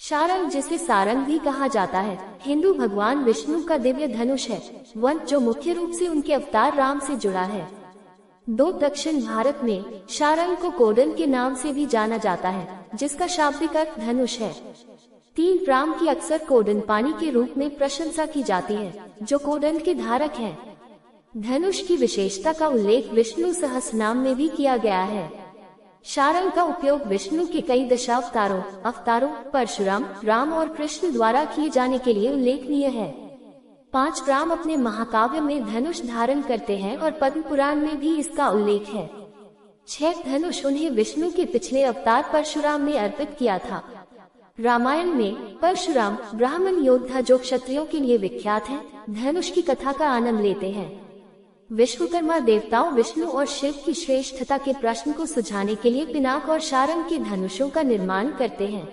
शारंग, जिसे सारंग भी कहा जाता है, हिंदू भगवान विष्णु का दिव्य धनुष है, वन जो मुख्य रूप से उनके अवतार राम से जुड़ा है। दक्षिण भारत में शारंग को कोडन के नाम से भी जाना जाता है, जिसका शाब्दिक अर्थ धनुष है। 3 राम की अक्सर कोडन पानी के रूप में प्रशंसा की जाती है, जो कोडन के धारक है। धनुष की विशेषता का उल्लेख विष्णु सहस्रनाम में भी किया गया है। शारंग का उपयोग विष्णु के कई अवतारों परशुराम, राम और कृष्ण द्वारा किए जाने के लिए उल्लेखनीय है। 5 राम अपने महाकाव्य में धनुष धारण करते हैं और पद्म पुराण में भी इसका उल्लेख है। 6 धनुष उन्हें विष्णु के पिछले अवतार परशुराम ने अर्पित किया था। रामायण में परशुराम ब्राह्मण योद्धा जो क्षत्रियों के लिए विख्यात हैं, धनुष की कथा का आनंद लेते हैं। विश्वकर्मा देवताओं विष्णु और शिव की श्रेष्ठता के प्रश्न को सुझाने के लिए पिनाक और शारंग के धनुषों का निर्माण करते हैं।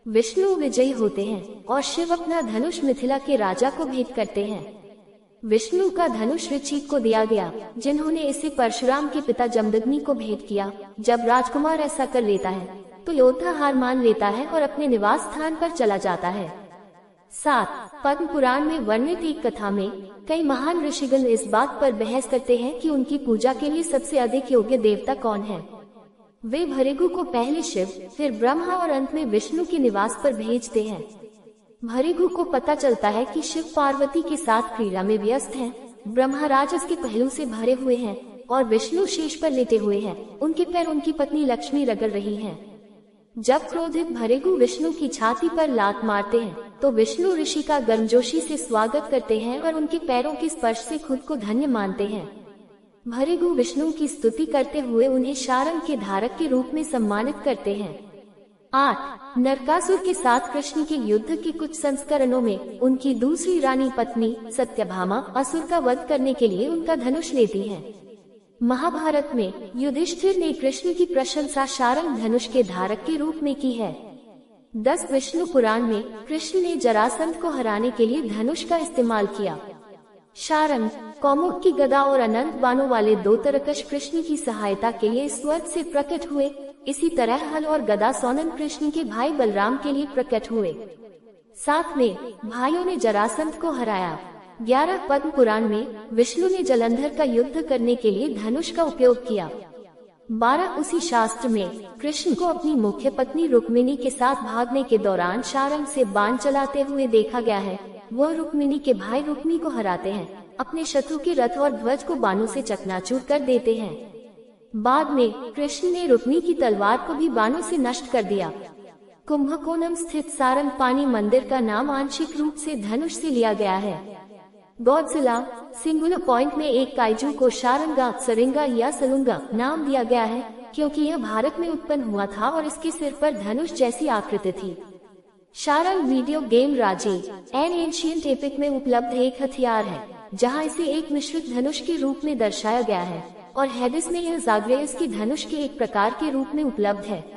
विष्णु विजयी होते हैं और शिव अपना धनुष मिथिला के राजा को भेंट करते हैं। विष्णु का धनुष ऋषिक को दिया गया, जिन्होंने इसे परशुराम के पिता जमदग्नि को भेंट किया। जब राजकुमार ऐसा कर लेता है तो योद्धा हार मान लेता है और अपने निवास स्थान पर चला जाता है। 7 पद्म पुराण में वर्णित एक कथा में कई महान ऋषिगण इस बात पर बहस करते हैं कि उनकी पूजा के लिए सबसे अधिक योग्य देवता कौन है। वे भृगु को पहले शिव, फिर ब्रह्मा और अंत में विष्णु के निवास पर भेजते हैं। भृगु को पता चलता है कि शिव पार्वती के साथ क्रीड़ा में व्यस्त हैं, ब्रह्मा राजस के पहलू से भरे हुए हैं और विष्णु शीश पर लेटे हुए हैं। उनके पैर उनकी पत्नी लक्ष्मी रगड़ रही हैं। जब क्रोधित भृगु विष्णु की छाती पर लात मारते हैं तो विष्णु ऋषि का गर्मजोशी से स्वागत करते हैं और उनके पैरों के स्पर्श से खुद को धन्य मानते हैं। भृगु विष्णु की स्तुति करते हुए उन्हें शारंग के धारक के रूप में सम्मानित करते हैं। 8 नरकासुर के साथ कृष्ण के युद्ध के कुछ संस्करणों में उनकी दूसरी रानी पत्नी सत्यभामा असुर का वध करने के लिए उनका धनुष लेती है। महाभारत में युधिष्ठिर ने कृष्ण की प्रशंसा शारंग धनुष के धारक के रूप में की है। 10 विष्णु पुराण में कृष्ण ने जरासंध को हराने के लिए धनुष का इस्तेमाल किया। शारंग, कौमुक की गदा और अनंत बाणों वाले 2 तरकश कृष्ण की सहायता के लिए स्वर्ग से प्रकट हुए। इसी तरह हल और गदा सोनन कृष्ण के भाई बलराम के लिए प्रकट हुए। साथ में भाइयों ने जरासंध को हराया। 11 पद्म पुराण में विष्णु ने जलंधर का युद्ध करने के लिए धनुष का उपयोग किया। 12 उसी शास्त्र में कृष्ण को अपनी मुख्य पत्नी रुक्मिणी के साथ भागने के दौरान शारंग से बाण चलाते हुए देखा गया है। वह रुक्मिणी के भाई रुक्मी को हराते हैं, अपने शत्रु के रथ और ध्वज को बाणों से चकनाचूर कर देते हैं। बाद में कृष्ण ने रुक्मी की तलवार को भी बाणों से नष्ट कर दिया। कुंभकोणम स्थित सारंग पानी मंदिर का नाम आंशिक रूप से धनुष से लिया गया है। गॉडजिला सिंगुलर पॉइंट में एक काइजू को शारंगा, सरिंगा या सलुंगा नाम दिया गया है, क्योंकि यह भारत में उत्पन्न हुआ था और इसके सिर पर धनुष जैसी आकृति थी। शारंग वीडियो गेम राजे एन एंशिएंट एपिक में उपलब्ध एक हथियार है, जहां इसे एक मिश्रित धनुष के रूप में दर्शाया गया है और हेडिस में यह ज़ाग्रेयस की धनुष के एक प्रकार के रूप में उपलब्ध है।